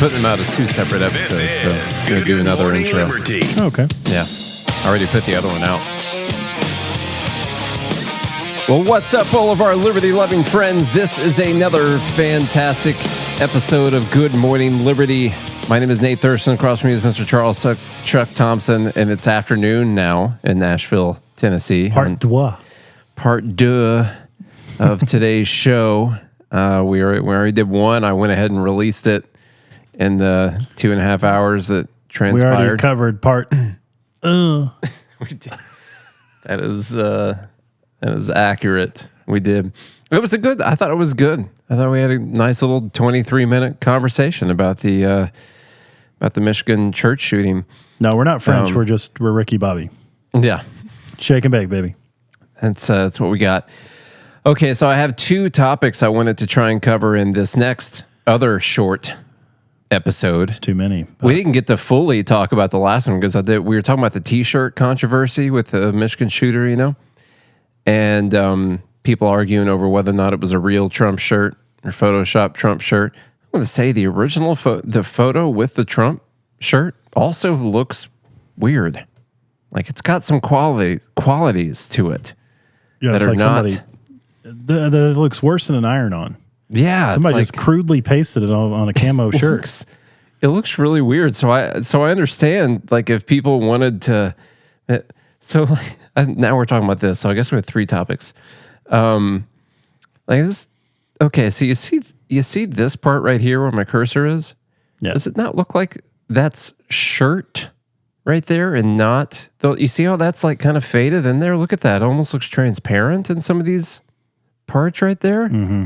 putting them out as two separate episodes, so I'm going to do another intro. Oh, okay. Yeah. I already put the other one out. Well, what's up, all of our liberty-loving friends? This is another fantastic episode of Good Morning Liberty. My name is Nate Thurston. Across from me is Mr. Charles Chuck Thompson, and it's afternoon now in Nashville, Tennessee. Part deux of today's show. We already did one. I went ahead and released it in the 2.5 hours that transpired. We already covered part. We did. That is accurate. We did. I thought it was good. I thought we had a nice little 23-minute conversation about the Michigan church shooting. No, we're not French. We're Ricky Bobby. Yeah. Shake and bake, baby. That's what we got. Okay, so I have two topics I wanted to try and cover in this next other short episode. It's too many. We didn't get to fully talk about the last one because we were talking about the T-shirt controversy with the Michigan shooter, and people arguing over whether or not it was a real Trump shirt or Photoshop Trump shirt. I want to say the original the photo with the Trump shirt also looks weird. Like it's got some qualities to it that are not. That looks worse than an iron-on. Yeah, somebody just crudely pasted it on a camo shirt. It looks really weird. So I understand, like, if people wanted to. Now we're talking about this. So I guess we have three topics. Like this. Okay, so you see this part right here where my cursor is. Yeah. Does it not look like that's shirt right there and not? You see how that's like kind of faded in there? Look at that. It almost looks transparent in some of these parts right there. Mm-hmm.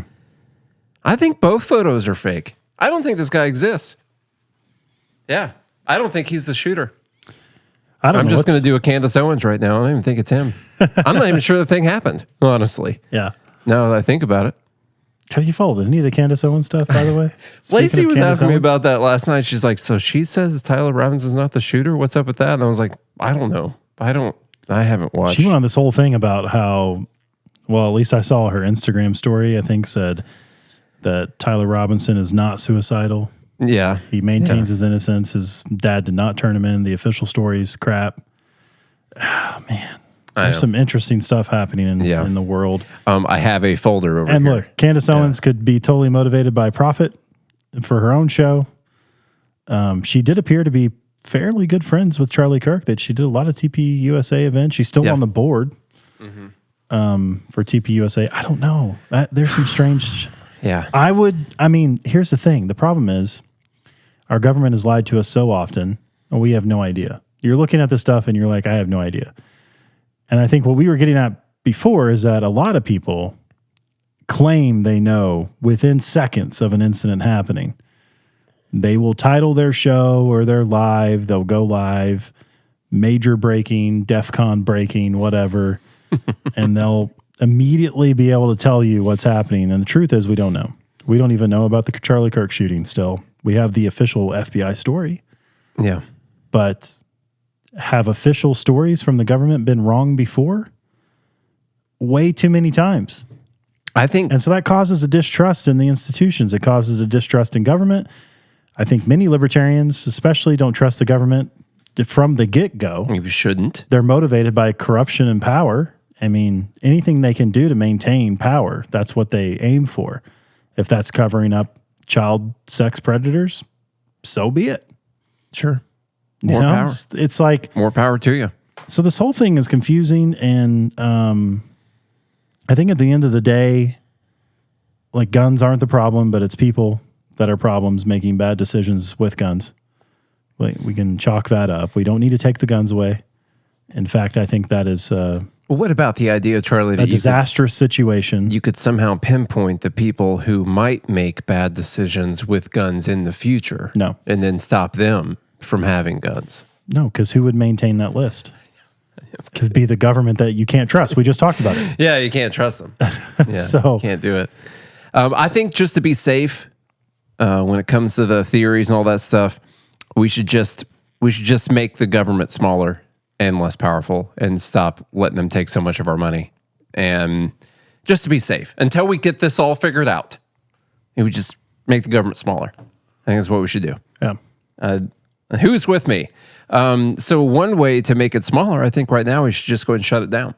I think both photos are fake. I don't think this guy exists. Yeah, I don't think he's the shooter. I'm just going to do a Candace Owens right now. I don't even think it's him. I'm not even sure the thing happened, honestly. Yeah. Now that I think about it. Have you followed any of the Candace Owens stuff, by the way? Lacey was asking me about that last night. She's like, so she says Tyler Robinson's not the shooter? What's up with that? And I was like, I don't know. I haven't watched. She went on this whole thing about how, well, at least I saw her Instagram story, I think said that Tyler Robinson is not suicidal. Yeah. He maintains his innocence. His dad did not turn him in. The official story's crap. Oh, man. There's some interesting stuff happening in the world. I have a folder over here. And look, Candace Owens could be totally motivated by profit for her own show. She did appear to be fairly good friends with Charlie Kirk. That she did a lot of TP USA events. She's still on the board for TP USA. I don't know. There's some strange... Yeah. Here's the thing. The problem is our government has lied to us so often, and we have no idea. You're looking at this stuff and you're like, I have no idea. And I think what we were getting at before is that a lot of people claim they know within seconds of an incident happening. They will title their show or their live, they'll go live, major breaking, DEFCON breaking, whatever, and they'll immediately be able to tell you what's happening. And the truth is we don't know. We don't even know about the Charlie Kirk shooting still. We have the official FBI story. Yeah. But have official stories from the government been wrong before? Way too many times. I think. And so that causes a distrust in the institutions. It causes a distrust in government. I think many libertarians especially don't trust the government from the get-go. You shouldn't. They're motivated by corruption and power. I mean, anything they can do to maintain power, that's what they aim for. If that's covering up child sex predators, so be it. Sure. More power. It's like... More power to you. So this whole thing is confusing, and I think at the end of the day, like, guns aren't the problem, but it's people that are problems making bad decisions with guns. We can chalk that up. We don't need to take the guns away. In fact, I think that is... Well, what about the idea, Charlie, that a disastrous situation? You could somehow pinpoint the people who might make bad decisions with guns in the future. No. And then stop them from having guns. No, because who would maintain that list? Could be the government that you can't trust. We just talked about it. Yeah, you can't trust them. Yeah, so can't do it. I think just to be safe, when it comes to the theories and all that stuff, we should just make the government smaller and less powerful and stop letting them take so much of our money. And just to be safe until we get this all figured out, we just make the government smaller. I think that's what we should do. Who's with me? So one way to make it smaller, I think right now we should just go ahead and shut it down.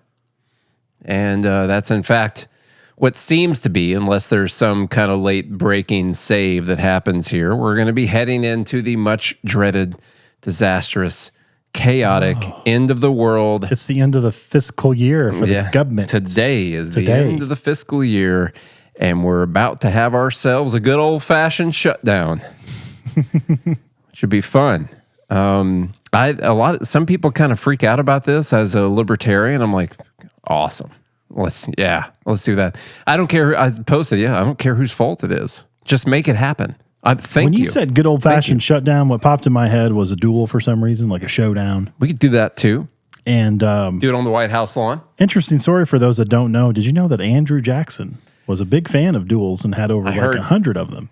And that's in fact what seems to be, unless there's some kind of late breaking save that happens here, we're going to be heading into the much dreaded, disastrous, chaotic end of the world. It's the end of the fiscal year for the government. Today is the end of the fiscal year, and we're about to have ourselves a good old-fashioned shutdown. Should be fun. Some people kind of freak out about this. As a libertarian, I'm like, awesome. Let's do that. I don't care. I posted, I don't care whose fault it is. Just make it happen. When you said good old fashioned shutdown, what popped in my head was a duel for some reason, like a showdown. We could do that too. And do it on the White House lawn. Interesting story for those that don't know. Did you know that Andrew Jackson was a big fan of duels and had over 100 of them?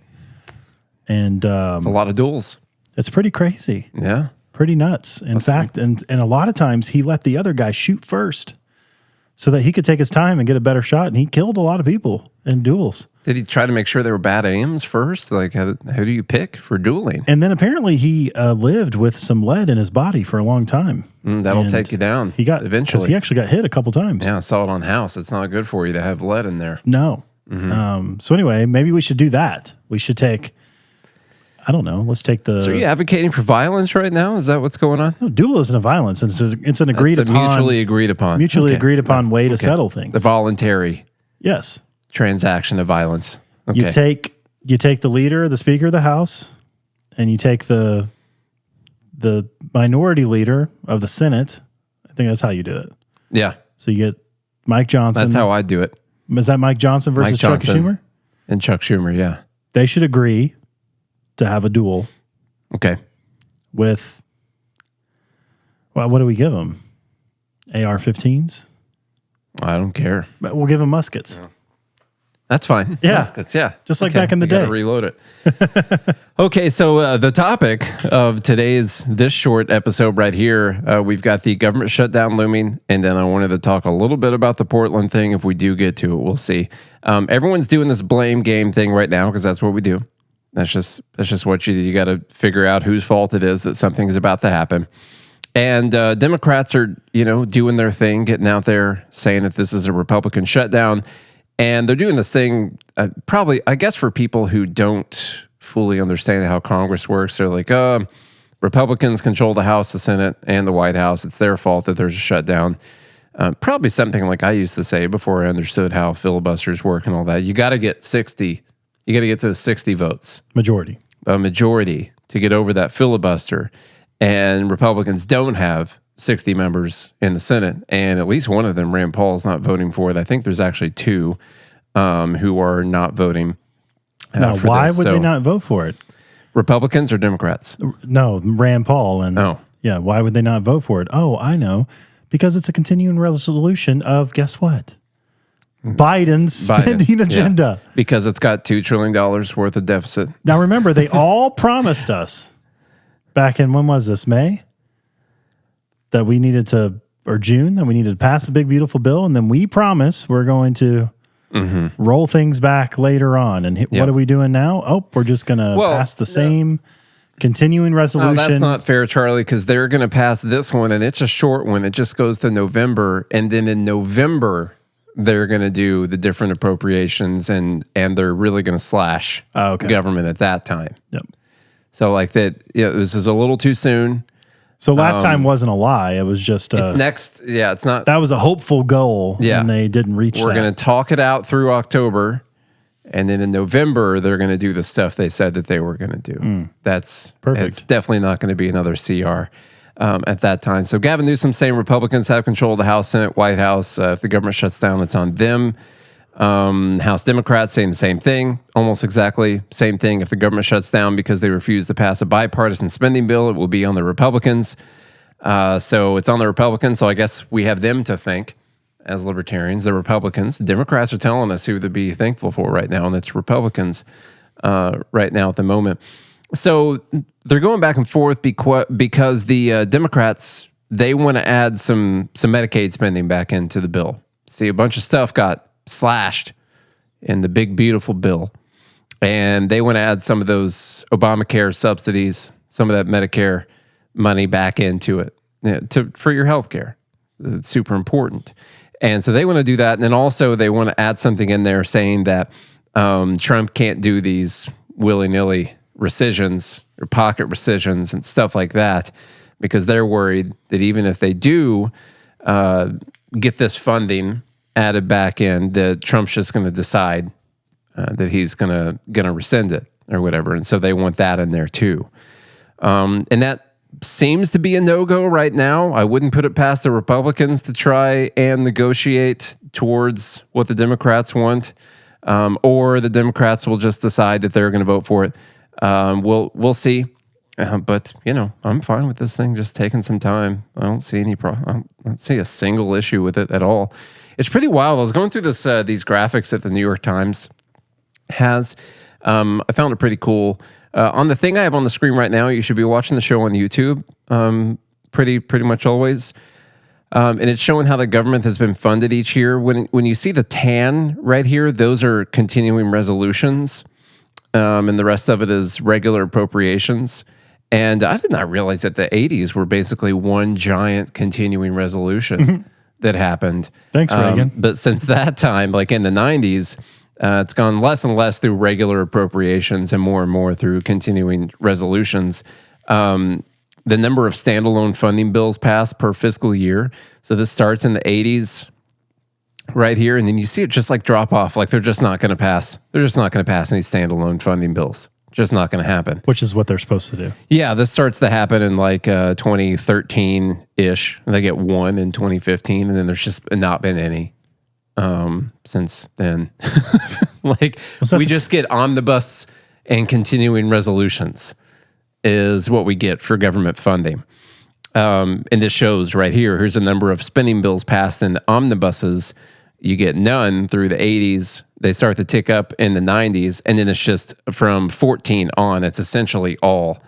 And it's a lot of duels. It's pretty crazy. Yeah. Pretty nuts. In fact, and a lot of times he let the other guy shoot first so that he could take his time and get a better shot. And he killed a lot of people in duels. Did he try to make sure they were bad aims first? Like, how do you pick for dueling? And then apparently he lived with some lead in his body for a long time. That'll take you down. He got eventually. He actually got hit a couple times. Yeah, I saw it on House. It's not good for you to have lead in there. No. So anyway, maybe we should do that. We should take, I don't know, let's take the... So are you advocating for violence right now? Is that what's going on? No, duel isn't a violence. It's an mutually agreed upon way to settle things. The voluntary yes transaction of violence. Okay. You take the leader, the Speaker of the House, and you take the minority leader of the Senate. I think that's how you do it. Yeah. So you get Mike Johnson. That's how I do it. Is that Mike Johnson versus Chuck Schumer? And Chuck Schumer, yeah. They should agree to have a duel. Okay. With, well, what do we give them? AR-15s? I don't care. But we'll give them muskets. Yeah. That's fine. Yeah. Muskets, yeah. Just like back in the day. Reload it. Okay, so the topic of this short episode right here, we've got the government shutdown looming, and then I wanted to talk a little bit about the Portland thing. If we do get to it, we'll see. Everyone's doing this blame game thing right now because that's what we do. That's just what you got to figure out whose fault it is that something is about to happen. And Democrats are, doing their thing, getting out there saying that this is a Republican shutdown. And they're doing this thing probably, I guess, for people who don't fully understand how Congress works. They're like, Republicans control the House, the Senate, and the White House. It's their fault that there's a shutdown. Probably something like I used to say before I understood how filibusters work and all that. You got to get 60. You got to get to the 60 votes. Majority. A majority to get over that filibuster. And Republicans don't have 60 members in the Senate, and at least one of them, Rand Paul, is not voting for it. I think there's actually two who are not voting. Now, why would they not vote for it? Republicans or Democrats? No, Rand Paul. Yeah, why would they not vote for it? Oh, I know. Because it's a continuing resolution of, guess what? Biden's spending agenda. Yeah, because it's got $2 trillion worth of deficit. Now, remember, they all promised us back in, when was this, May? That we needed to, or June, that we needed to pass the big, beautiful bill. And then we promise we're going to roll things back later on. And what are we doing now? Oh, we're just going to pass the same continuing resolution. No, that's not fair, Charlie, because they're going to pass this one, and it's a short one. It just goes to November. And then in November, they're going to do the different appropriations, and they're really going to slash government at that time. Yep. So like that, this is a little too soon. So last time wasn't a lie. It was just it's next. Yeah, it's not. That was a hopeful goal. Yeah, and they didn't reach. We're going to talk it out through October, and then in November they're going to do the stuff they said that they were going to do. That's perfect. It's definitely not going to be another CR at that time. So Gavin Newsom saying Republicans have control of the House, Senate, White House. If the government shuts down, it's on them. House Democrats saying the same thing, almost exactly same thing. If the government shuts down because they refuse to pass a bipartisan spending bill, it will be on the Republicans. So it's on the Republicans. So I guess we have them to thank as libertarians, the Republicans. Democrats are telling us who to be thankful for right now, and it's Republicans right now at the moment. So they're going back and forth because the Democrats, they want to add some Medicaid spending back into the bill. See, a bunch of stuff got slashed in the big, beautiful bill. And they want to add some of those Obamacare subsidies some of that Medicare money back into it for your health care. It's super important. And so they want to do that. And then also they want to add something in there saying that Trump can't do these willy-nilly rescissions or pocket rescissions and stuff like that, because they're worried that even if they do get this funding added back in, that Trump's just going to decide that he's going to rescind it or whatever. And so they want that in there too. And that seems to be a no-go right now. I wouldn't put it past the Republicans to try and negotiate towards what the Democrats want, or the Democrats will just decide that they're going to vote for it. We'll see. But I'm fine with this thing just taking some time. I don't see any I don't see a single issue with it at all. It's pretty wild. I was going through these graphics that the New York Times has. I found it pretty cool. On the thing I have on the screen right now, you should be watching the show on YouTube pretty much always. And it's showing how the government has been funded each year. When you see the tan right here, those are continuing resolutions, and the rest of it is regular appropriations. And I did not realize that the 80s were basically one giant continuing resolution that happened. Thanks, Reagan. But since that time, like in the 90s, it's gone less and less through regular appropriations and more through continuing resolutions. The number of standalone funding bills passed per fiscal year. So this starts in the 80s right here, and then you see it just like drop off. Like they're just not going to pass. They're just not going to pass any standalone funding bills. Just not going to happen. Which is what they're supposed to do. Yeah, this starts to happen in like 2013-ish. They get one in 2015, and then there's just not been any since then. Like we just get omnibus and continuing resolutions is what we get for government funding. And this shows right here, here's a number of spending bills passed in omnibuses. You get none through the 80s. They start to tick up in the 90s. And then it's just from 14 on, it's essentially all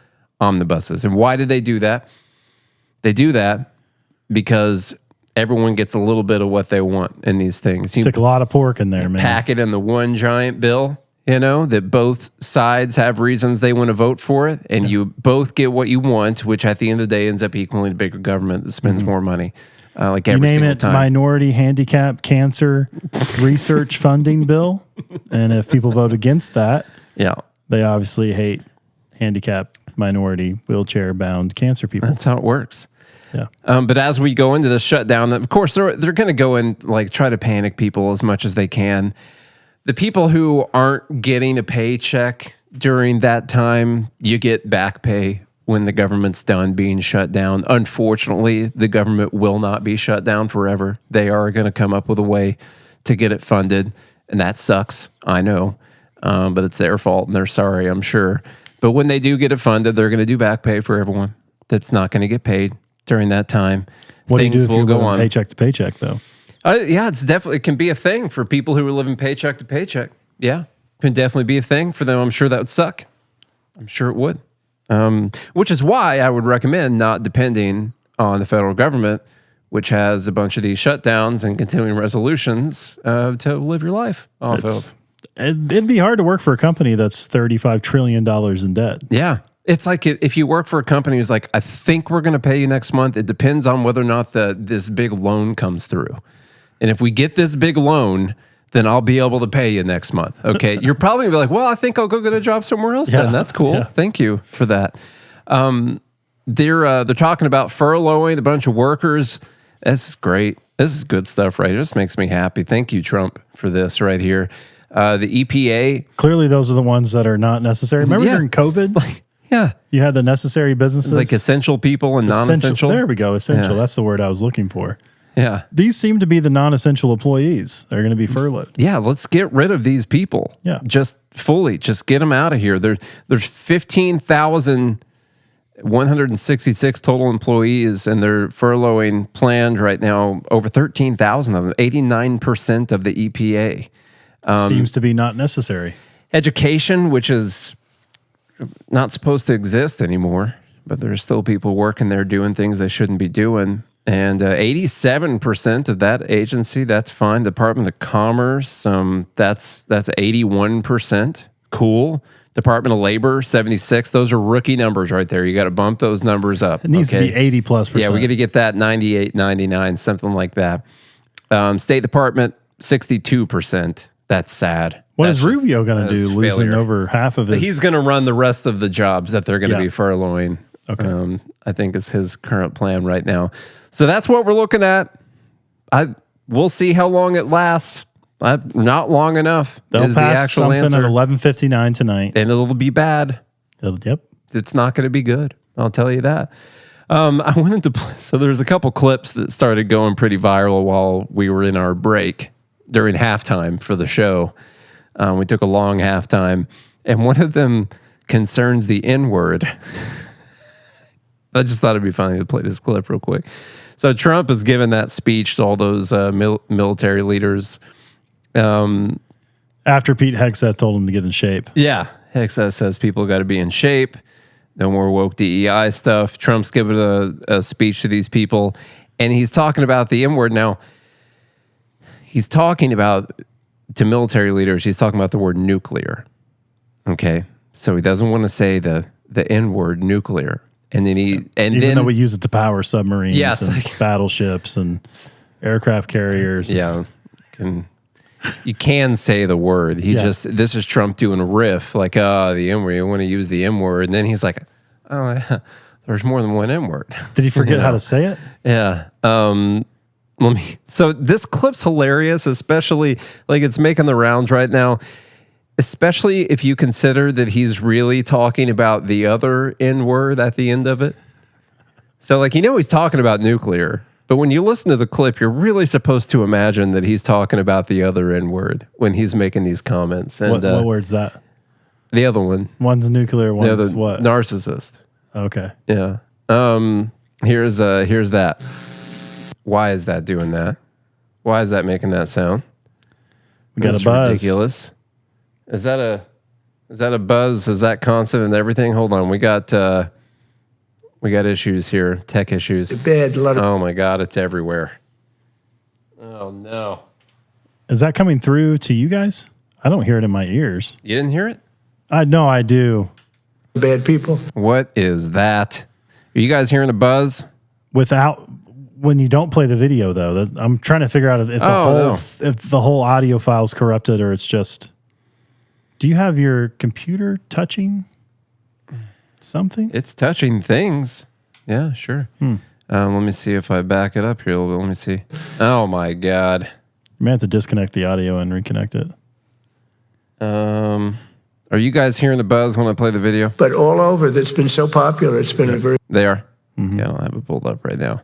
omnibuses. And why did they do that? They do that because everyone gets a little bit of what they want in these things. Stick a lot of pork in there, man. Pack it in the one giant bill, that both sides have reasons they want to vote for it. And you both get what you want, which at the end of the day ends up equaling a bigger government that spends more money. Like every you name single it, time. minority, handicap, cancer, research funding bill. And if people vote against that, they obviously hate handicap, minority, wheelchair-bound cancer people. That's how it works. Yeah. But as we go into the shutdown, of course, they're going to go and like try to panic people as much as they can. The people who aren't getting a paycheck during that time, you get back pay when the government's done being shut down. Unfortunately, the government will not be shut down forever. They are going to come up with a way to get it funded, and that sucks, I know. But it's their fault, and they're sorry, I'm sure. But when they do get it funded, they're going to do back pay for everyone that's not going to get paid during that time. What do you do if you're living on paycheck to paycheck, though? Yeah, it can be a thing for people who are living paycheck to paycheck. Yeah, can definitely be a thing for them. I'm sure that would suck. I'm sure it would. Which is why I would recommend not depending on the federal government, which has a bunch of these shutdowns and continuing resolutions to live your life off of. It'd be hard to work for a company that's $35 trillion in debt. Yeah. It's like if you work for a company who's like, I think we're going to pay you next month. It depends on whether or not this big loan comes through. And if we get this big loan, then I'll be able to pay you next month. Okay. You're probably gonna be like, well, I think I'll go get a job somewhere else then. That's cool. Yeah. Thank you for that. They're talking about furloughing a bunch of workers. This is great. This is good stuff right here. This makes me happy. Thank you, Trump, for this right here. The EPA. Clearly, those are the ones that are not necessary. Remember during COVID? You had the necessary businesses. Like essential people and non-essential. There we go. Essential. That's the word I was looking for. Yeah. These seem to be the non-essential employees that are going to be furloughed. Yeah, let's get rid of these people. Yeah. Just get them out of here. There's 15,166 total employees, and they're furloughing planned right now over 13,000 of them, 89% of the EPA. Seems to be not necessary. Education, which is not supposed to exist anymore, but there's still people working there doing things they shouldn't be doing. And 87% of that agency, that's fine. Department of Commerce, that's 81%. Cool. Department of Labor, 76. Those are rookie numbers right there. You got to bump those numbers up. It needs to be 80+%. Yeah, we got to get that 98, 99, something like that. State Department, 62%. That's sad. What That's is Rubio going to do, losing failure. over half of his... He's going to run the rest of the jobs that they're going to be furloughing. Okay. I think is his current plan right now. So that's what we're looking at. We'll see how long it lasts. Not long enough. They'll is the pass actual something answer. at 11:59 tonight. And it'll be bad. Yep. It's not going to be good. I'll tell you that. I went into so there's a couple clips that started going pretty viral while we were in our break during halftime for the show. We took a long halftime, and one of them concerns the N-word. I just thought it'd be funny to play this clip real quick. So Trump has given that speech to all those military leaders. After Pete Hegseth told him to get in shape. Yeah. Hegseth says people got to be in shape. No more woke DEI stuff. Trump's giving a speech to these people, and he's talking about the N-word. Now, he's talking about, to military leaders, he's talking about the word nuclear. Okay? So he doesn't want to say the N-word, nuclear. And then Even though we use it to power submarines and like, battleships and aircraft carriers. Yeah. You can say the word. This is Trump doing a riff, like, the N-word, you want to use the M-word. And then he's like, oh, yeah, there's more than one M-word. Did he forget how to say it? Yeah. So this clip's hilarious, especially, like, it's making the rounds right now, especially if you consider that he's really talking about the other N-word at the end of it. So, like, he's talking about nuclear. But when you listen to the clip, you're really supposed to imagine that he's talking about the other N-word when he's making these comments. And what word's that? The other one. One's nuclear, one's what? Narcissist. Okay. Yeah. Here's that. Why is that doing that? Why is that making that sound? We got a buzz. Ridiculous. Is that a buzz? Is that constant and everything? Hold on. We got issues here, tech issues. Oh my God, it's everywhere. Oh no. Is that coming through to you guys? I don't hear it in my ears. You didn't hear it? No, I do. Bad people. What is that? Are you guys hearing a buzz? When you don't play the video though, I'm trying to figure out if the whole audio file's corrupted or it's just. Do you have your computer touching something? It's touching things. Yeah, sure. Let me see if I back it up here a little bit. Let me see. Oh my God. You may have to disconnect the audio and reconnect it. Are you guys hearing the buzz when I play the video? But all over, that's been so popular. It's been a very... They are? Mm-hmm. Yeah, I'll have it pulled up right now.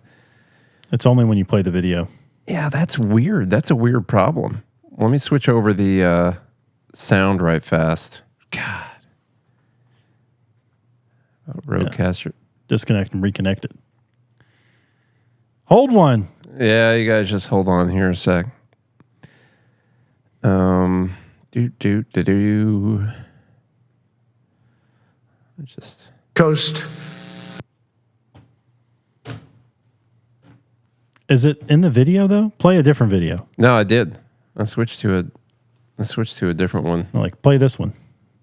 It's only when you play the video. Yeah, that's weird. That's a weird problem. Let me switch over the sound right fast. God. Roadcaster. Disconnect and reconnect it. Hold one. Yeah, you guys just hold on here a sec. Just coast. Is it in the video though? Play a different video. No, I did. I switched to a different one. Like play this one.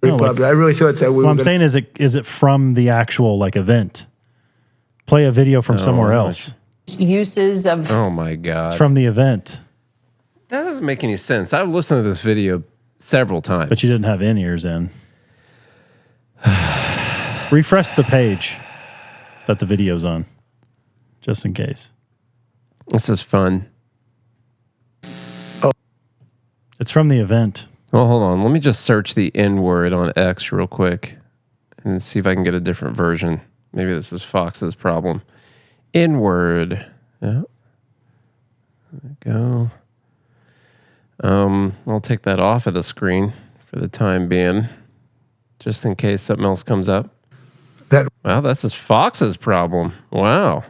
No, like, I really thought that we. What I'm saying is it from the actual like event? Play a video from somewhere else. Uses of. Oh my God! It's from the event. That doesn't make any sense. I've listened to this video several times, but you didn't have in-ears in. Refresh the page that the video's on, just in case. This is fun. Oh, it's from the event. Well, hold on. Let me just search the N-word on X real quick and see if I can get a different version. Maybe this is Fox's problem. N-word. Yeah. There we go. I'll take that off of the screen for the time being, just in case something else comes up. Wow, that's just Fox's problem. Wow.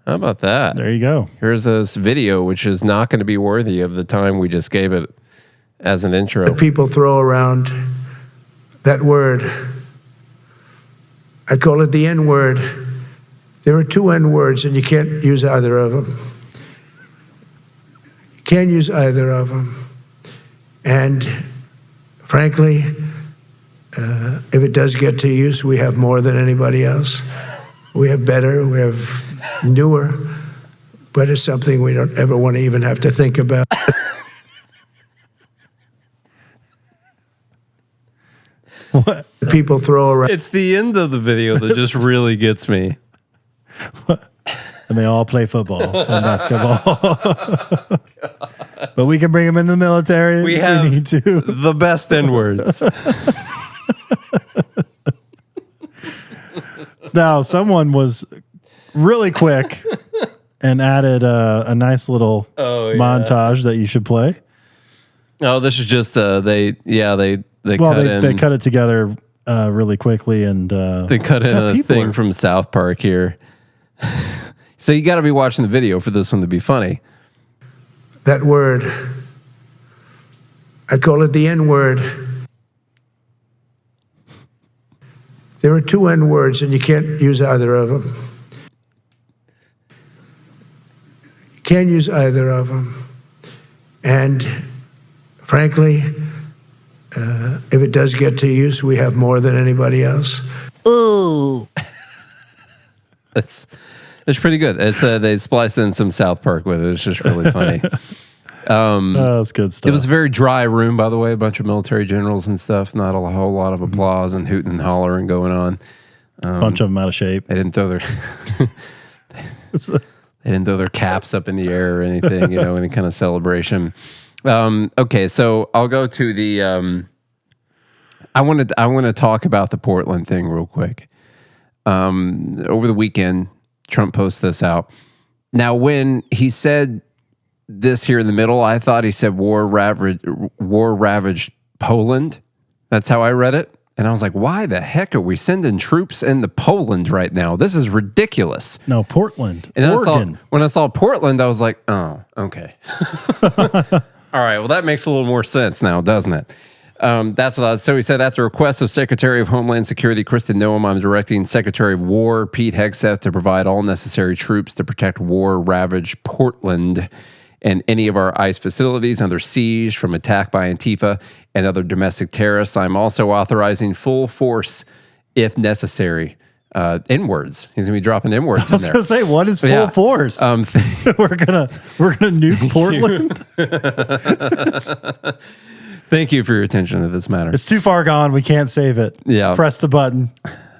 How about that? There you go. Here's this video, which is not going to be worthy of the time we just gave it as an intro. People throw around that word. I call it the N-word. There are two N-words, and you can't use either of them. You can't use either of them. And frankly, If it does get to use, we have more than anybody else. We have better, we have newer, but it's something we don't ever want to even have to think about. What? People throw around. It's the end of the video that just really gets me. And they all play football and basketball. But we can bring them in the military. We if have we need to. the best N-words. Now, someone was really quick and added a nice little montage that you should play. Oh, this is just they They cut it together really quickly, and they cut in a thing from South Park here. So you got to be watching the video for this one to be funny. That word, I call it the N-word. There are two N-words, and you can't use either of them. You can't use either of them. And frankly, if it does get to use, we have more than anybody else. ooh, It's pretty good. It's they spliced in some South Park with it. It's just really funny. that's good stuff. It was a very dry room, by the way. A bunch of military generals and stuff. Not a whole lot of applause and hooting and hollering going on. A bunch of them out of shape. They didn't throw their they didn't throw their caps up in the air or anything. You know, any kind of celebration. Okay, so I'll go to the. I want to talk about the Portland thing real quick. Over the weekend, Trump posted this out. Now, when he said this here in the middle, I thought he said war ravaged Poland. That's how I read it. And I was like, why the heck are we sending troops into Poland right now? This is ridiculous. No, Portland, And then Oregon. when I saw Portland, I was like, oh, okay. All right, well, that makes a little more sense now, doesn't it? That's what I was. So he said, at the request of Secretary of Homeland Security Kristen Noem, I'm directing Secretary of War Pete Hegseth to provide all necessary troops to protect war-ravaged Portland and any of our ICE facilities under siege from attack by Antifa and other domestic terrorists. I'm also authorizing full force if necessary. N-words. He's gonna be dropping N-words I was in there. gonna say, what is full force? we're gonna nuke Portland. Thank you for your attention to this matter. It's too far gone. We can't save it. Yeah. Press the button.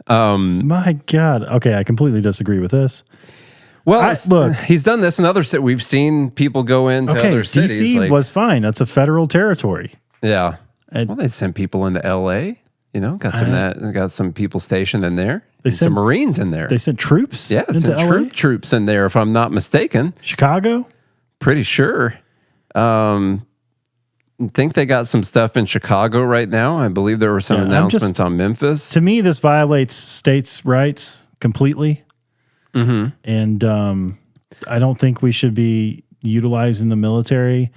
My God. Okay, I completely disagree with this. Well, look, he's done this in other cities. We've seen people go into other cities. DC was fine. That's a federal territory. Yeah. Well, they sent people into L.A. You know, got some people stationed in there. They sent some Marines in there. They sent troops. Yeah, into sent LA? troops in there. If I'm not mistaken, Chicago. Pretty sure. I think they got some stuff in Chicago right now. I believe there were some announcements on Memphis. To me, this violates states' rights completely. Mm-hmm. And I don't think we should be utilizing the military.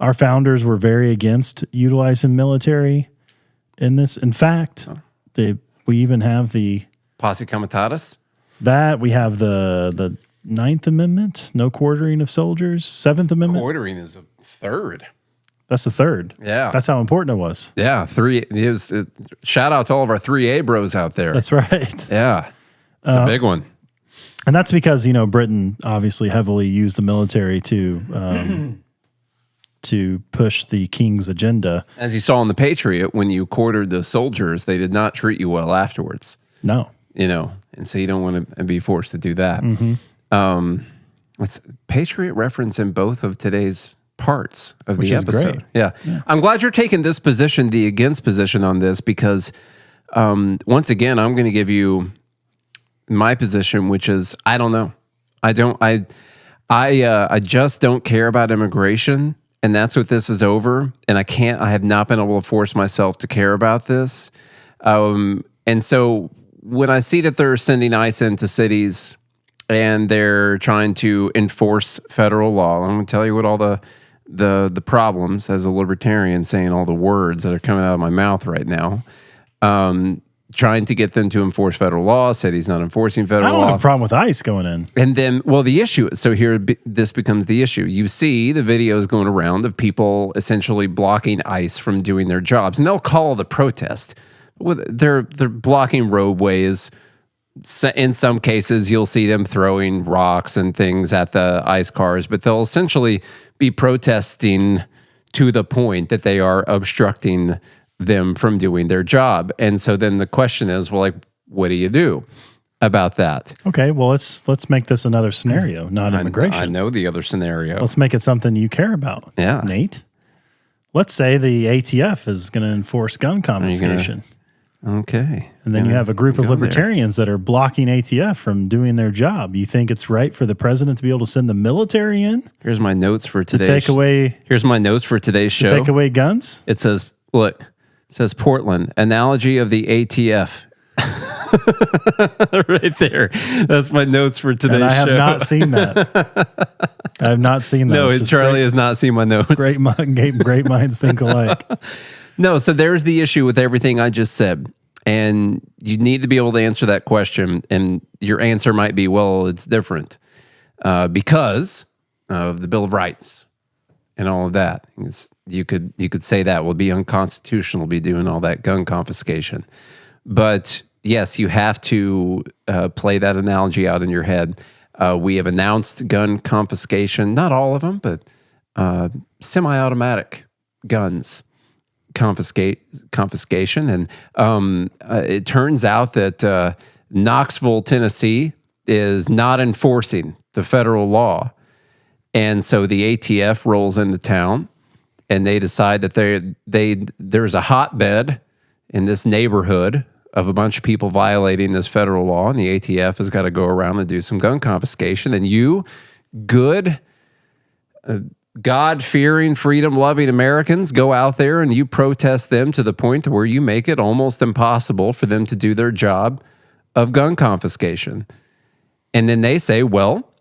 Our founders were very against utilizing military in this. In fact, we even have the Posse Comitatus. That we have the 9th Amendment, no quartering of soldiers. 7th Amendment. Quartering is a third. That's the third. Yeah. That's how important it was. Yeah. Shout out to all of our 3A bros out there. That's right. Yeah. It's a big one. And that's because, Britain obviously heavily used the military to push the king's agenda. As you saw in The Patriot, when you quartered the soldiers, they did not treat you well afterwards. No. And so you don't want to be forced to do that. Mm-hmm. It's Patriot reference in both of today's parts of the episode. Great. Yeah. I'm glad you're taking this position, the against position on this, because once again, I'm going to give you my position, which is, I don't know. I just don't care about immigration, and that's what this is over. And I have not been able to force myself to care about this. And so when I see that they're sending ICE into cities and they're trying to enforce federal law, I'm going to tell you what all the problems, as a libertarian, saying all the words that are coming out of my mouth right now, trying to get them to enforce federal law, said he's not enforcing federal law. I don't have a problem with ICE going in. And then, the issue is, so here this becomes the issue. You see the videos going around of people essentially blocking ICE from doing their jobs, and they'll call the protest. they're blocking roadways. In some cases, you'll see them throwing rocks and things at the ICE cars, but they'll essentially be protesting to the point that they are obstructing them from doing their job. And so then the question is, well, like, what do you do about that? Okay, well, let's make this another scenario, not immigration. I know the other scenario. Let's make it something you care about. Yeah. Nate. Let's say the ATF is going to enforce gun confiscation. Okay. And then you have a group of libertarians that are blocking ATF from doing their job. You think it's right for the president to be able to send the military in? Here's my notes for today. Here's my notes for today's show. To take away guns? It says, look, it says Portland, analogy of the ATF. Right there. That's my notes for today's show. And I have not seen that. I have not seen that. No, Charlie has not seen my notes. Great minds think alike. No, so there's the issue with everything I just said. And you need to be able to answer that question. And your answer might be, well, it's different because of the Bill of Rights and all of that. You could say that will be unconstitutional, be doing all that gun confiscation. But yes, you have to play that analogy out in your head. We have announced gun confiscation, not all of them, but semi-automatic guns confiscation. And it turns out that Knoxville, Tennessee is not enforcing the federal law. And so the ATF rolls into town and they decide that there's a hotbed in this neighborhood of a bunch of people violating this federal law, and the ATF has got to go around and do some gun confiscation. And you, good, God-fearing, freedom-loving Americans, go out there and you protest them to the point where you make it almost impossible for them to do their job of gun confiscation. And then they say, well,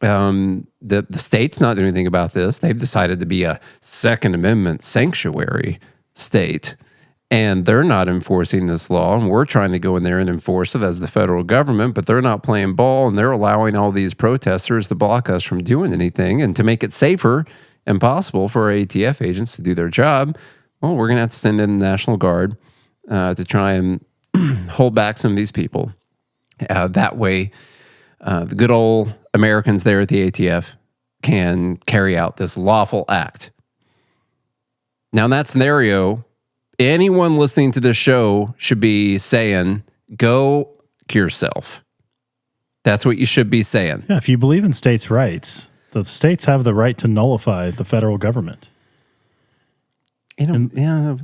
the state's not doing anything about this. They've decided to be a Second Amendment sanctuary state, and they're not enforcing this law, and we're trying to go in there and enforce it as the federal government, but they're not playing ball, and they're allowing all these protesters to block us from doing anything. And to make it safer and possible for our ATF agents to do their job, well, we're going to have to send in the National Guard to try and hold back some of these people. That way, the good old Americans there at the ATF can carry out this lawful act. Now, in that scenario, anyone listening to this show should be saying, go yourself. That's what you should be saying. Yeah, if you believe in states' rights, the states have the right to nullify the federal government. Yeah.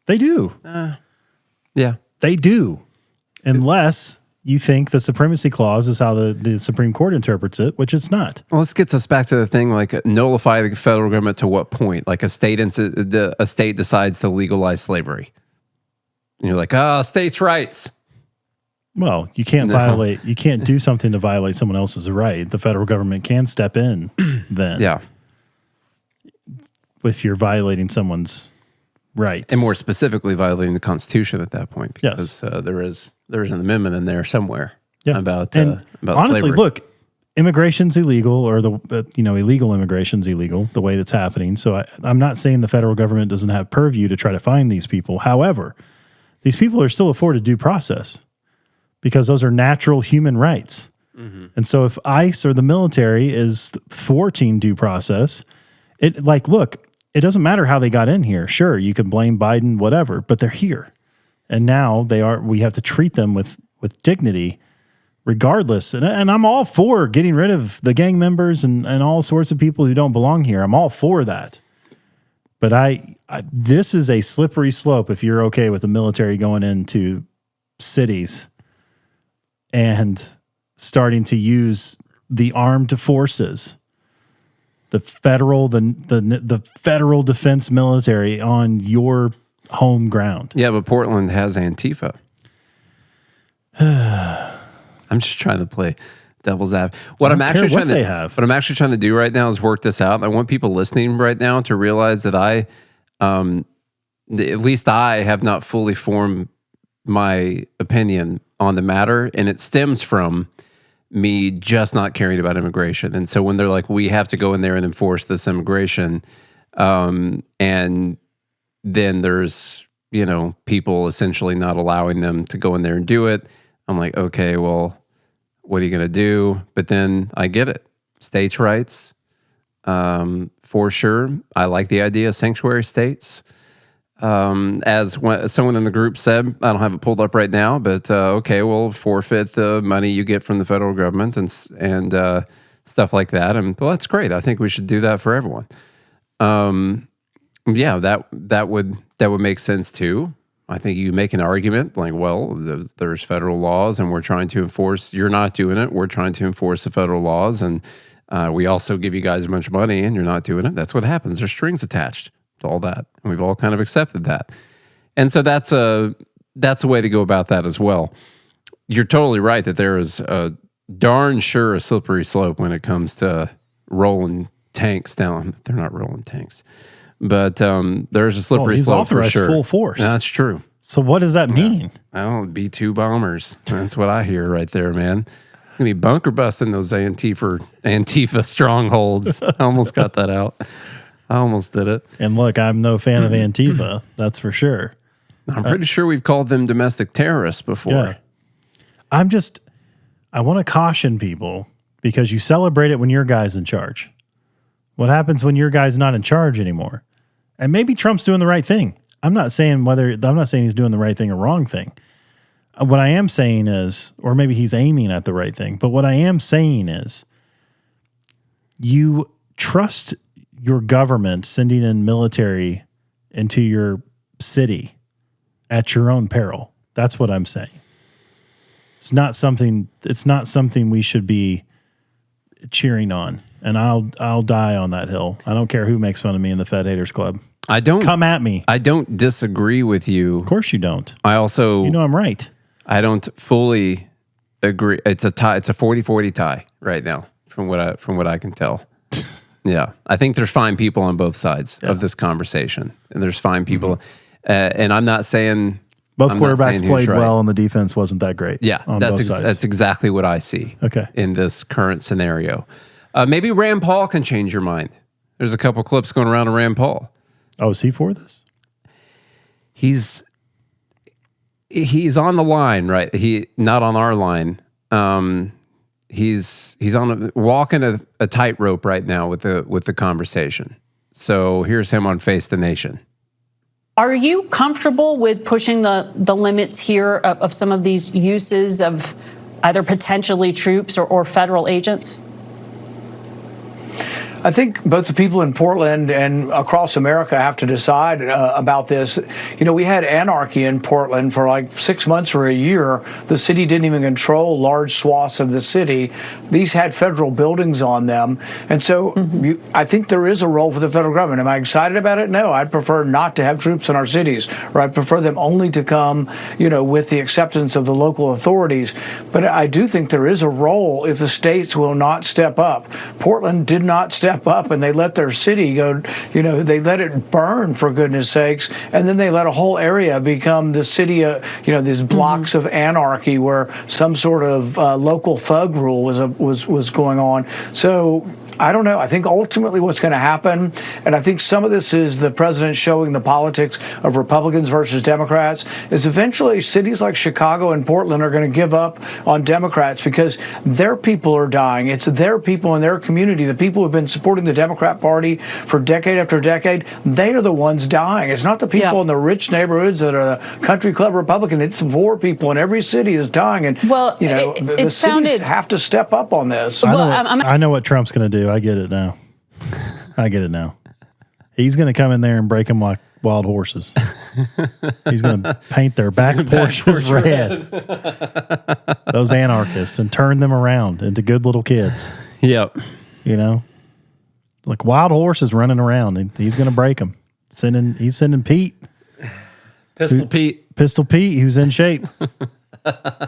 They do. Yeah. They do. Unless you think the supremacy clause is how the Supreme Court interprets it, which it's not. Well, this gets us back to the thing, like, nullify the federal government to what point? Like a state decides to legalize slavery. And you're like, states' rights. Well, you can't you can't do something to violate someone else's right. The federal government can step in then. Yeah. If you're violating someone's rights. And more specifically, violating the Constitution at that point. Because Yes. there's an amendment in there somewhere about honestly, slavery. look, immigration's illegal, or illegal immigration's illegal the way that's happening. So I'm not saying the federal government doesn't have purview to try to find these people. However, these people are still afforded due process because those are natural human rights. Mm-hmm. And so if ICE or the military is thwarting due process, it doesn't matter how they got in here. Sure, you can blame Biden, whatever, but they're here. And now we have to treat them with dignity regardless. And I'm all for getting rid of the gang members and all sorts of people who don't belong here. I'm all for that. But this is a slippery slope if you're okay with the military going into cities and starting to use the armed forces, the federal defense military on your home ground. Yeah, but Portland has Antifa. I'm just trying to play devil's advocate. What I'm actually trying to do right now is work this out. I want people listening right now to realize that at least I have not fully formed my opinion on the matter, and it stems from me just not caring about immigration. And so when they're like, we have to go in there and enforce this immigration, and then there's people essentially not allowing them to go in there and do it. I'm like, okay, well, what are you going to do? But then I get it. States' rights, for sure. I like the idea of sanctuary states. As someone in the group said, I don't have it pulled up right now, but okay, we'll forfeit the money you get from the federal government and stuff like that. And well, that's great. I think we should do that for everyone. Yeah, that would make sense too. I think you make an argument like, well, there's federal laws and we're trying to enforce. You're not doing it. We're trying to enforce the federal laws, and we also give you guys a bunch of money, and you're not doing it. That's what happens. There's strings attached to all that, and we've all kind of accepted that. And so that's a way to go about that as well. You're totally right that there is a darn sure a slippery slope when it comes to rolling tanks down. They're not rolling tanks. But there's a slippery slope for sure. Full force. That's true. So what does that mean? I don't B-2 bombers. That's what I hear right there, man. Gonna be bunker busting those Antifa strongholds. I almost got that out. I almost did it. And look, I'm no fan of Antifa. That's for sure. I'm pretty sure we've called them domestic terrorists before. Yeah. I want to caution people, because you celebrate it when your guy's in charge. What happens when your guy's not in charge anymore? And maybe Trump's doing the right thing. I'm not saying he's doing the right thing or wrong thing. What I am saying is, or maybe he's aiming at the right thing, but what I am saying is, you trust your government sending in military into your city at your own peril. That's what I'm saying. It's not something we should be cheering on. And I'll die on that hill. I don't care who makes fun of me in the Fed Haters Club. Come at me. I don't disagree with you. Of course you don't. I also, I'm right. I don't fully agree. It's a tie. It's a 40-40 tie right now, from what I can tell. Yeah, I think there's fine people on both sides of this conversation, and there's fine people. And I'm not saying both quarterbacks played well, and the defense wasn't that great. Yeah, that's exactly what I see. Okay. In this current scenario, maybe Rand Paul can change your mind. There's a couple clips going around of Rand Paul. Oh, is he for this? He's on the line, right? He not on our line. He's walking a tightrope right now with the conversation. So here's him on Face the Nation. Are you comfortable with pushing the limits here of some of these uses of either potentially troops or federal agents? I think both the people in Portland and across America have to decide about this. We had anarchy in Portland for like 6 months or a year. The city didn't even control large swaths of the city. These had federal buildings on them. And so I think there is a role for the federal government. Am I excited about it? No, I'd prefer not to have troops in our cities, or I'd prefer them only to come, with the acceptance of the local authorities. But I do think there is a role if the states will not step up. Portland did not step up, and they let their city go, they let it burn, for goodness sakes, and then they let a whole area become the city, these blocks of anarchy where some sort of local thug rule was going on. So I don't know. I think ultimately what's going to happen, and I think some of this is the president showing the politics of Republicans versus Democrats, is eventually cities like Chicago and Portland are going to give up on Democrats because their people are dying. It's their people in their community, the people who've been supporting the Democrat Party for decade after decade. They are the ones dying. It's not the people in the rich neighborhoods that are the country club Republican. It's poor people in every city is dying. And, the cities have to step up on this. I know what Trump's going to do. I get it now. He's going to come in there and break them like wild horses. He's going to paint their back porches red. Those anarchists, and turn them around into good little kids. Yep. Like wild horses running around. He's going to break them. He's sending Pete. Pistol Pete, who's in shape.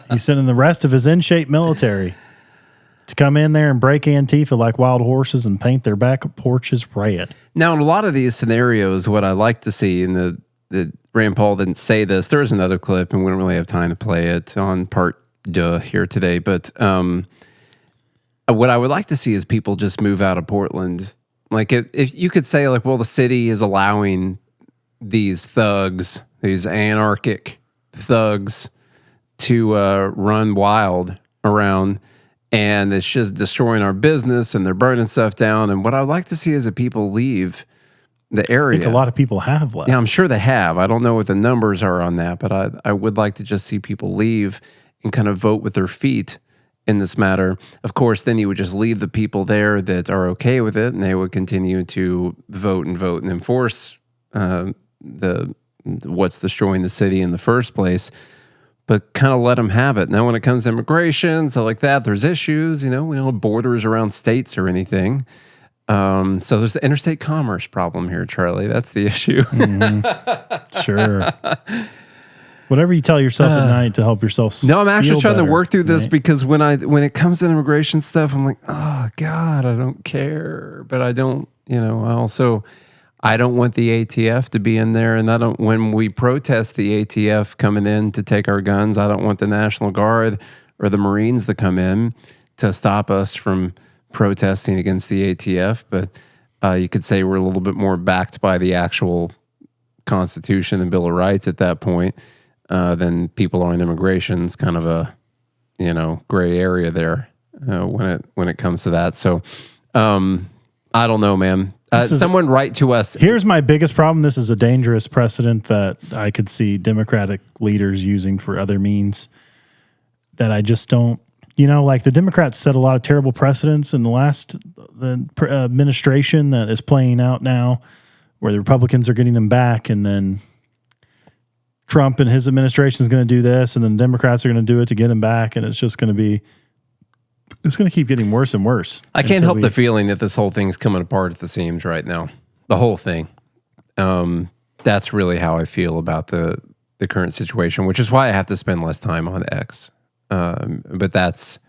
He's sending the rest of his in shape military to come in there and break Antifa like wild horses and paint their back porches red. Now, in a lot of these scenarios, what I like to see, and the Rand Paul didn't say this, there is another clip, and we don't really have time to play it on part here today, but what I would like to see is people just move out of Portland. Like, if you could say, like, well, the city is allowing these thugs these anarchic thugs to run wild around, and it's just destroying our business, and they're burning stuff down. And what I'd like to see is that people leave the area. I think a lot of people have left. Yeah, I'm sure they have. I don't know what the numbers are on that, but I would like to just see people leave and kind of vote with their feet in this matter. Of course, then you would just leave the people there that are okay with it, and they would continue to vote and enforce what's destroying the city in the first place. But kind of let them have it. Now, when it comes to immigration, so like that, there's issues. We don't have borders around states or anything. So there's the interstate commerce problem here, Charlie. That's the issue. Sure. Whatever you tell yourself at night to help yourself. No, I'm actually trying to work through this right? because when it comes to immigration stuff, I'm like, oh God, I don't care. But I don't, I don't want the ATF to be in there, and when we protest the ATF coming in to take our guns, I don't want the National Guard or the Marines to come in to stop us from protesting against the ATF. But you could say we're a little bit more backed by the actual Constitution and Bill of Rights at that point than people are in immigration. It's kind of a gray area there when it comes to that. So I don't know, man. Someone write to us. Here's my biggest problem. This is a dangerous precedent that I could see Democratic leaders using for other means that I just don't, like the Democrats set a lot of terrible precedents in the administration that is playing out now, where the Republicans are getting them back, and then Trump and his administration is going to do this, and then Democrats are going to do it to get him back, and it's just going to keep getting worse and worse. I can't help the feeling that this whole thing's coming apart at the seams right now. The whole thing. That's really how I feel about the current situation, which is why I have to spend less time on X. But that's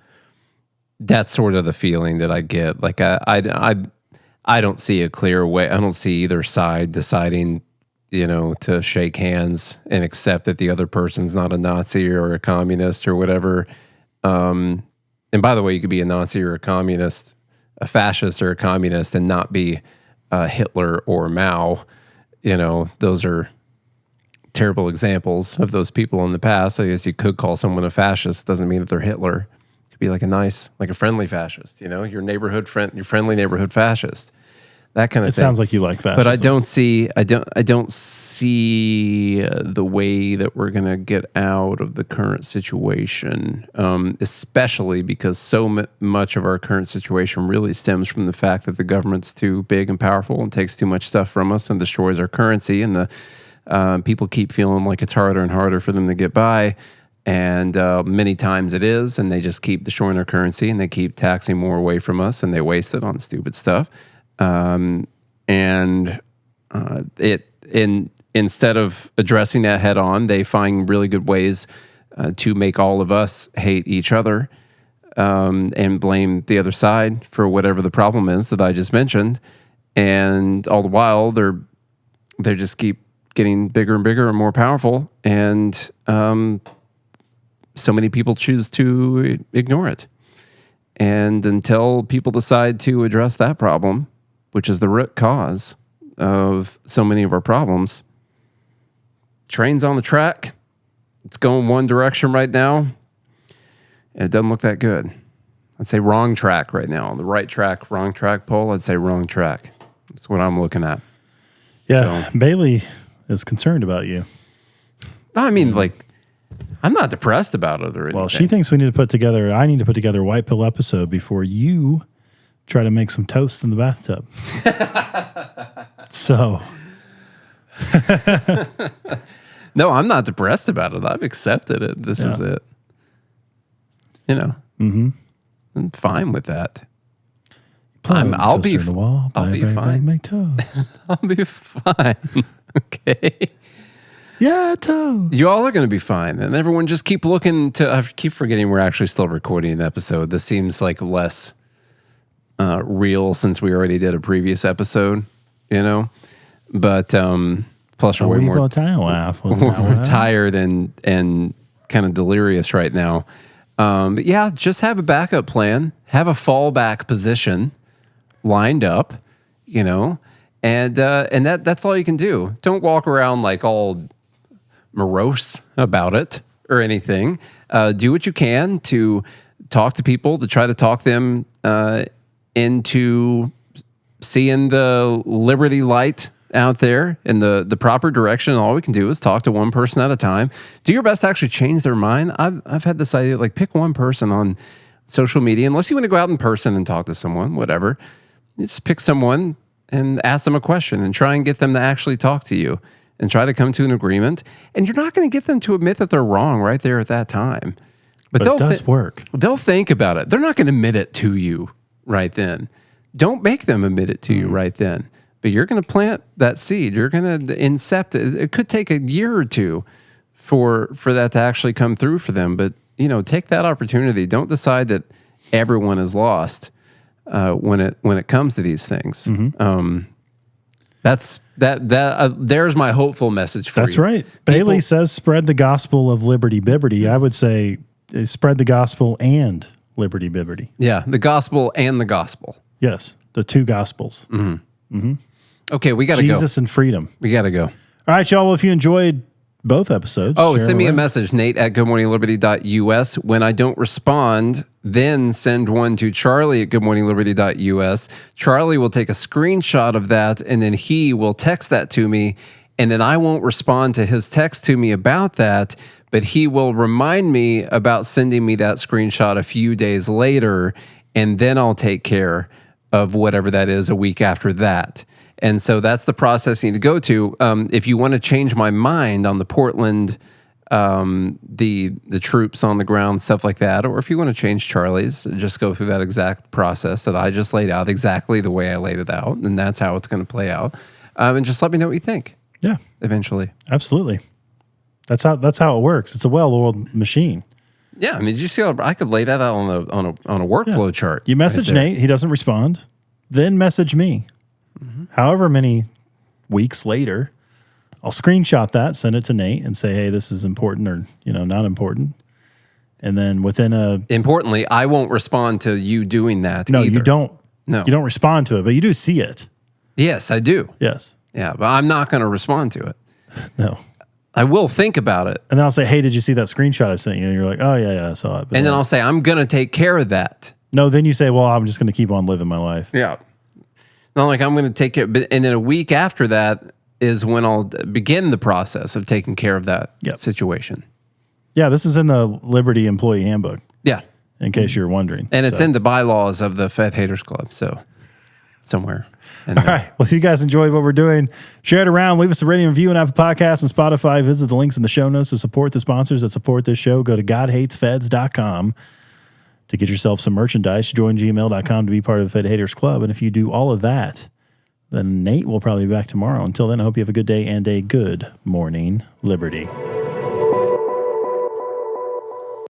sort of the feeling that I get. Like I don't see a clear way. I don't see either side deciding, to shake hands and accept that the other person's not a Nazi or a communist or whatever. And by the way, you could be a Nazi or a communist, a fascist or a communist, and not be Hitler or Mao. Those are terrible examples of those people in the past. I guess you could call someone a fascist. Doesn't mean that they're Hitler. It could be like a friendly fascist. Your neighborhood friend, your friendly neighborhood fascist. That kind of thing. It sounds like you like fascism. But I don't see the way that we're going to get out of the current situation, especially because so much of our current situation really stems from the fact that the government's too big and powerful and takes too much stuff from us and destroys our currency, and the people keep feeling like it's harder and harder for them to get by. And many times it is, and they just keep destroying our currency, and they keep taxing more away from us, and they waste it on stupid stuff. Instead of addressing that head on, they find really good ways to make all of us hate each other and blame the other side for whatever the problem is that I just mentioned. And all the while, they just keep getting bigger and bigger and more powerful. And so many people choose to ignore it. And until people decide to address that problem, which is the root cause of so many of our problems, train's on the track. It's going one direction right now, and it doesn't look that good. I'd say wrong track right now. On the right track, wrong track poll, I'd say wrong track. That's what I'm looking at. Yeah, so, Bailey is concerned about you. I mean, I'm not depressed about it or anything. Well, she thinks I need to put together a white pill episode before you try to make some toast in the bathtub. So. No, I'm not depressed about it. I've accepted it. This is it. I'm fine with that. I'll be fine. Make toast. I'll be fine. Okay. Yeah, toast. You all are going to be fine. And everyone just keep looking to, I keep forgetting we're actually still recording an episode. This seems like less real since we already did a previous episode, but plus we're way more we're tired and kind of delirious right now. But yeah, just have a backup plan, have a fallback position lined up, and that's all you can do. Don't walk around like all morose about it or anything. Do what you can to talk to people, to try to talk them into seeing the liberty light out there in the proper direction. All we can do is talk to one person at a time. Do your best to actually change their mind. I've had this idea, like pick one person on social media, unless you want to go out in person and talk to someone, whatever. You just pick someone and ask them a question and try and get them to actually talk to you and try to come to an agreement. And you're not going to get them to admit that they're wrong right there at that time. But it does work. They'll think about it. They're not going to admit it to you right then. Don't make them admit it to you right then. But you're going to plant that seed. You're going to incept it. It could take a year or two for that to actually come through for them. But, take that opportunity. Don't decide that everyone is lost when it comes to these things. There's my hopeful message for you. That's right. Bailey says spread the gospel of liberty bibbity. I would say spread the gospel and liberty bibbity. Yeah, the gospel and the gospel. Yes, the two gospels. Okay, we got to go. Jesus and freedom. We got to go. All right, y'all. Well, if you enjoyed both episodes, send me a message, Nate at goodmorningliberty.us. When I don't respond, then send one to Charlie at goodmorningliberty.us. Charlie will take a screenshot of that, and then he will text that to me, and then I won't respond to his text to me about that, but he will remind me about sending me that screenshot a few days later, and then I'll take care of whatever that is a week after that. And so that's the process you need to go to. If you want to change my mind on the Portland, the troops on the ground, stuff like that, or if you want to change Charlie's, just go through that exact process that I just laid out, exactly the way I laid it out, and that's how it's going to play out. And just let me know what you think. Yeah, eventually, absolutely. That's how it works. It's a well-oiled machine. Yeah, I mean, did you see how I could lay that out on a workflow chart? You message Nate, he doesn't respond. Then message me. However many weeks later, I'll screenshot that, send it to Nate, and say, "Hey, this is important," or not important. And then importantly, I won't respond to you doing that. No, either. you don't. No, you don't respond to it, but you do see it. Yes, I do. Yes. Yeah, but I'm not going to respond to it. No. I will think about it. And then I'll say, "Hey, did you see that screenshot I sent you?" And you're like, "Oh, yeah, I saw it." But and then I'll say, "I'm going to take care of that." No, then you say, "Well, I'm just going to keep on living my life." Yeah. Not like I'm going to take care, and then a week after that is when I'll begin the process of taking care of that situation. Yeah, this is in the Liberty Employee Handbook. Yeah. In case you're wondering. And it's in the bylaws of the Fed Haters Club, so somewhere. All right. Well, if you guys enjoyed what we're doing, share it around. Leave us a rating and review on Apple Podcasts and Spotify. Visit the links in the show notes to support the sponsors that support this show. Go to godhatesfeds.com to get yourself some merchandise. Join gmail.com to be part of the Fed Haters Club. And if you do all of that, then Nate will probably be back tomorrow. Until then, I hope you have a good day and a good morning, Liberty.